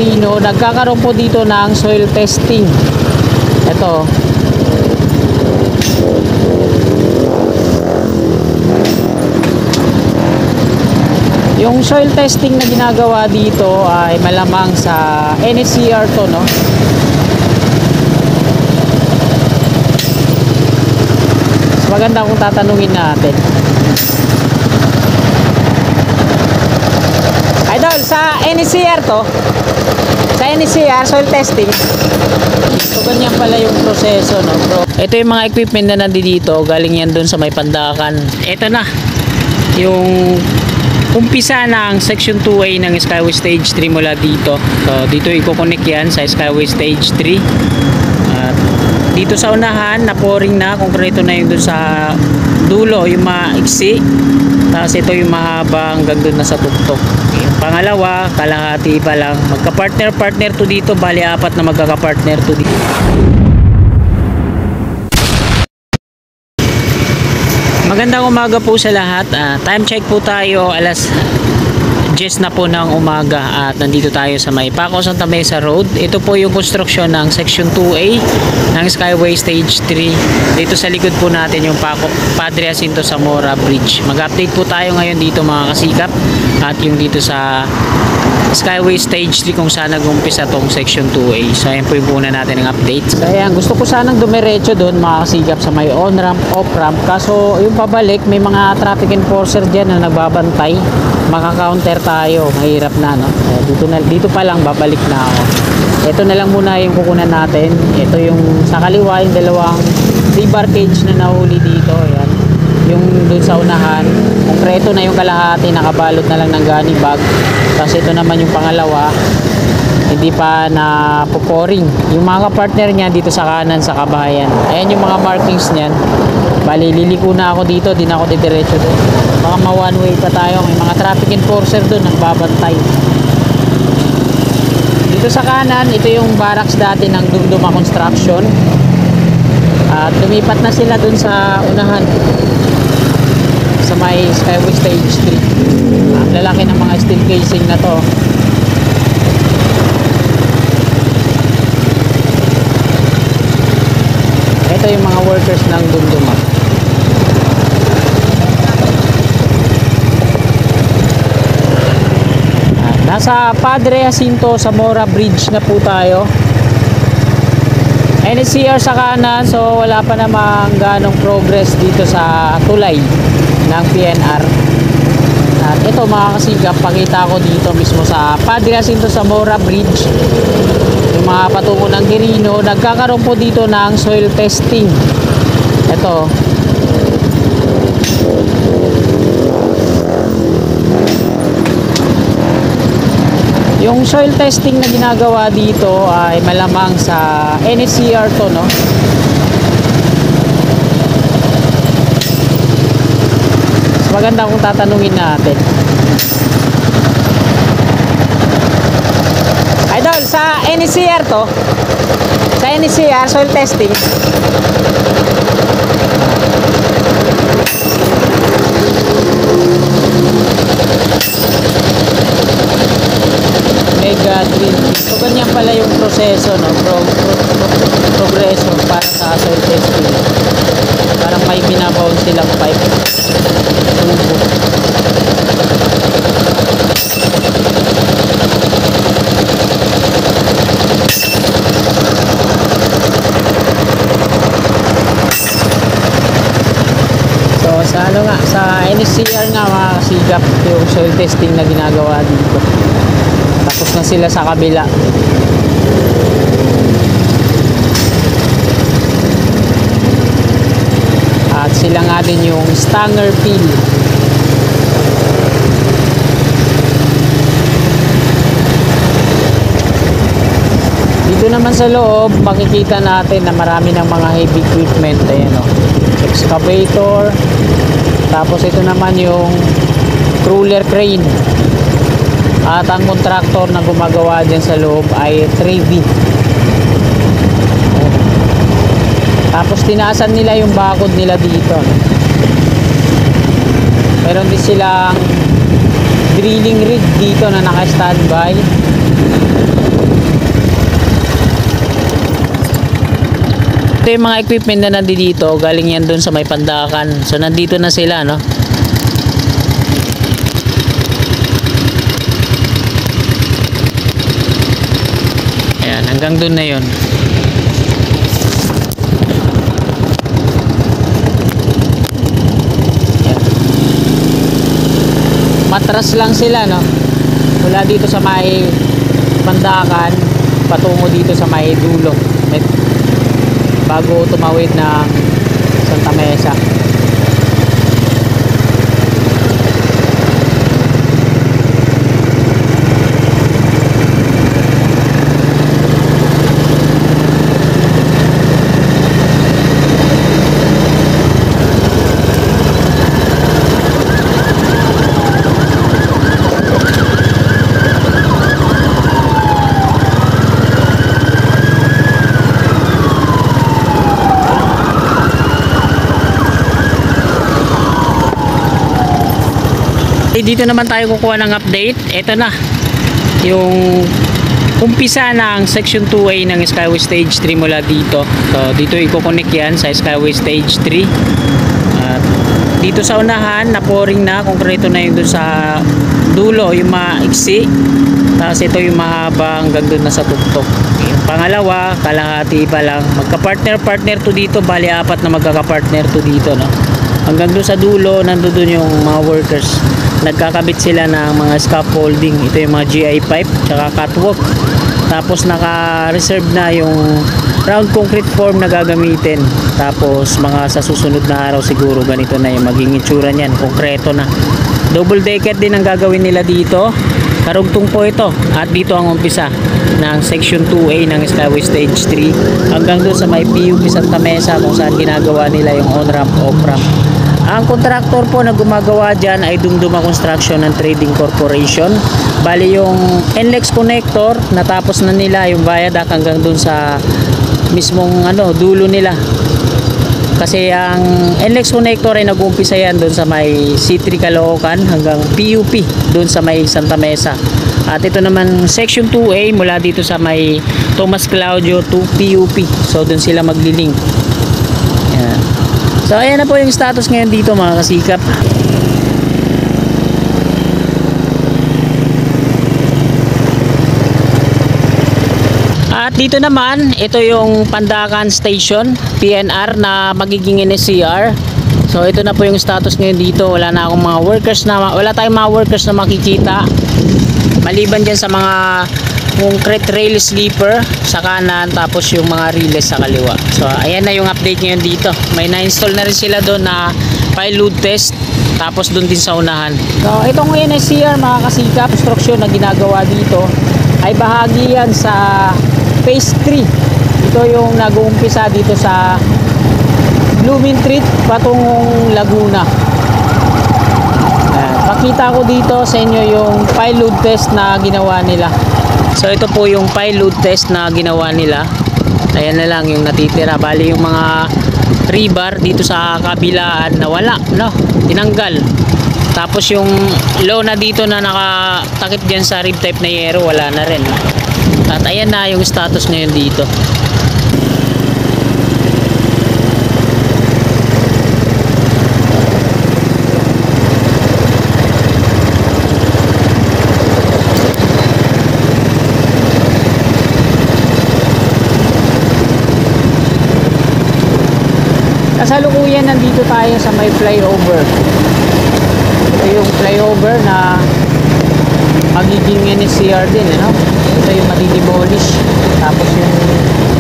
Girino, nagkakaroon po dito ng soil testing. Ito. Yung soil testing na ginagawa dito ay malamang sa NSCR to, no? Mas maganda kung tatanungin natin. Idol, sa NSCR to? Sa NSCR, soil testing. So, ganyan pala yung proseso, no, bro? Ito yung mga equipment na nandito. Galing yan dun sa may Pandakan. Ito na. Yung umpisa ng Section 2A ng Skyway Stage 3 mula dito. So, dito i-connect yan sa Skyway Stage 3. At dito sa unahan, na-pouring na. Konkreto na yung dun sa dulo, yung maiksi. Tapos ito yung mahaba hanggang dun na sa tuktok. Yung pangalawa, kalahati pa lang. Magka-partner to dito. Bali, 4 na magkaka-partner to dito. Magandang umaga po sa lahat. Time check po tayo, alas 10 na po ng umaga at nandito tayo sa may Paco Santa Mesa Road. Ito po yung construction ng Section 2A ng Skyway Stage 3. Dito sa likod po natin yung Padre Jacinto Zamora Bridge. Mag-update po tayo ngayon dito mga kasikap at yung dito sa Skyway Stage 3 kung saan nag-umpisa tong Section 2A. So ayan po yung una natin ng update. So ayan, gusto ko sanang dumiretso doon mga kasikap sa may on-ramp, off-ramp. Kaso yung pabalik may mga traffic enforcer dyan na nagbabantay. Maka-counter tayo, mahirap na, no? Dito pa lang babalik na ako. Ito na lang muna yung kukunan natin. Ito yung sa kaliwa, yung dalawang rebar cage na nahuli dito. Ayan. Yung dun sa unahan, konkreto na yung kalahati, nakabalot na lang ng gunny bag. Tapos ito naman yung pangalawa, hindi pa na pouring. Yung mga partner niya dito sa kanan sa kabahayan. Ayan yung mga markings niyan. Bali, liliko na ako dito, di na ako didiretso doon. Baka ma-one way pa tayo. May mga traffic enforcer doon, nagbabantay. Dito sa kanan, ito yung barracks dati ng Dumduma Construction. At lumipat na sila doon sa unahan. Sa may Skyway Stage 3. Ang lalaki ng mga steel casing na to. Ito yung mga workers ng Dumduma. Nasa Padre Jacinto Zamora Bridge na po tayo. NSCR sa kanan, so wala pa namang ganong progress dito sa tulay ng PNR. At ito mga kasigap, pakita ko dito mismo sa Padre Jacinto Zamora Bridge. Yung mga patungo ng Girino, nagkakaroon po dito ng soil testing. Ito. Yung soil testing na ginagawa dito ay malamang sa NSCR to, no? Maganda kung tatanungin natin. Idol, sa NSCR to? Sa NSCR, soil testing? Mega drill. So ganyan pala yung proseso, no? Progreso para sa soil testing. Parang may binabaon silang pipe. Tubo. So sa ano nga, sa NSCR nga mga kasigap yung soil testing na ginagawa dito. Tapos na sila sa kabila. At sila nga din yung stanger peel. Dito naman sa loob, makikita natin na marami ng mga heavy equipment. Ayan, o. Excavator. Tapos ito naman yung crawler crane. At ang contractor na gumagawa dyan sa loob ay 3V. Tapos tinaasan nila yung bakod nila dito. Meron din silang drilling rig dito na naka-standby. Ito yung mga equipment na nandito, galing yan dun sa may Pandakan. So nandito na sila, no? Ayan, hanggang dun na yun. Ayan. Matras lang sila, no? Mula dito sa may Pandakan patungo dito sa may dulo bago tumawid ng Santa Mesa. Dito naman tayo kukuha ng update. Ito na yung umpisa ng section 2A ng Skyway Stage 3 mula dito. So dito i-connect yan sa Skyway Stage 3. At dito sa unahan na-pouring na, konkreto na yung dun sa dulo, yung maiksi. Tapos ito yung mahaba hanggang dun na sa tuktok. Yung pangalawa, kalahati pa lang. Magka-partner to dito, bali 4 na magkaka-partner to dito, no? Hanggang dun sa dulo, nandun yung mga workers. Nagkakabit sila ng mga scaffolding. Ito yung mga GI pipe tsaka catwalk. Tapos naka-reserve na yung round concrete form na gagamitin. Tapos mga sa susunod na araw siguro ganito na yung maging itsura niyan, konkreto na. Double decker din ang gagawin nila dito. Karugtong po ito. At dito ang umpisa ng section 2A ng Skyway Stage 3 hanggang doon sa may PUP Santa Mesa kung saan ginagawa nila yung on-ramp, off-ramp. Ang kontraktor po na gumagawa dyan ay Dumduma Construction and Trading Corporation. Bali yung NLEX connector, natapos na nila yung viaduct hanggang dun sa mismong dulo nila. Kasi ang NLEX connector ay nag-uumpisa yan dun sa may C3 Caloocan hanggang PUP dun sa may Santa Mesa. At ito naman section 2A mula dito sa may Tomas Claudio to PUP. So dun sila maglilink. Yan. So ayan na po yung status ngayon dito mga kasikap. At dito naman, ito yung Pandakan Station PNR na magiging NSCR. So ito na po yung status ngayon dito. Wala na akong mga workers wala tayong mga workers na makikita. Maliban dyan sa mga concrete rail sleeper sa kanan, tapos yung mga relays sa kaliwa. So ayan na yung update ngayon dito. May na-install na rin sila doon na file load test, tapos doon din sa unahan. So itong NSCR mga kasikap, construction na ginagawa dito ay bahagi yan sa phase 3. Ito yung nag-uumpisa dito sa Blooming Treat patungong Laguna. Pakita ko dito sa inyo yung file load test na ginawa nila. So ito po yung file load test na ginawa nila. Ayan na lang yung natitira. Bali yung mga rebar dito sa kabilaan na wala, no? Tinanggal. Tapos yung low na dito na nakatakip dyan sa rib type na yero, wala na rin. At ayan na yung status ngayon dito. Kasalukuyan nandito tayo sa may flyover. Ito yung flyover na magiging NSCR din, ano? Ito yung madidemolish. Tapos yung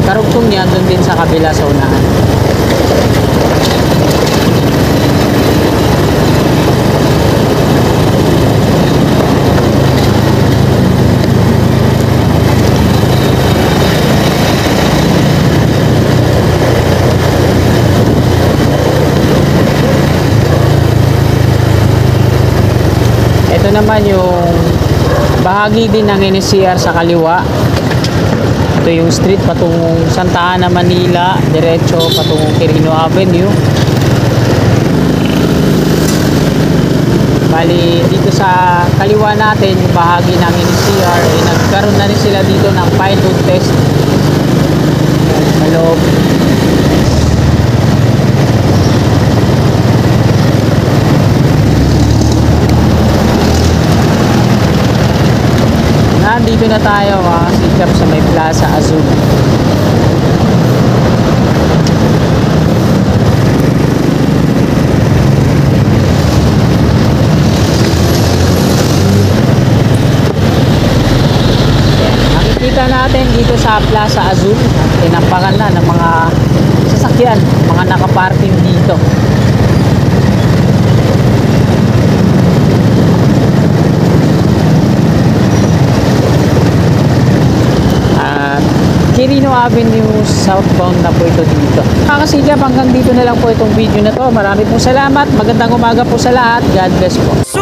karugtong niya doon din sa kabila sa unahan. Ito naman yung bahagi din ng NSCR sa kaliwa. Ito yung street patungong Santa Ana, Manila, diretso patungong Quirino Avenue. Bali dito sa kaliwa natin yung bahagi ng NSCR ay nagkaroon na rin sila dito ng file load test sa loob. nandito na tayo mga kasikap sa may Plaza Azul. Nakikita natin dito sa Plaza Azul, tinampakan na ng mga sasakyan, mga nakaparking dito. Quirino Avenue southbound na po ito dito. Mga kasigap, hanggang dito na lang po itong video na to. Marami pong salamat. Magandang umaga po sa lahat. God bless po.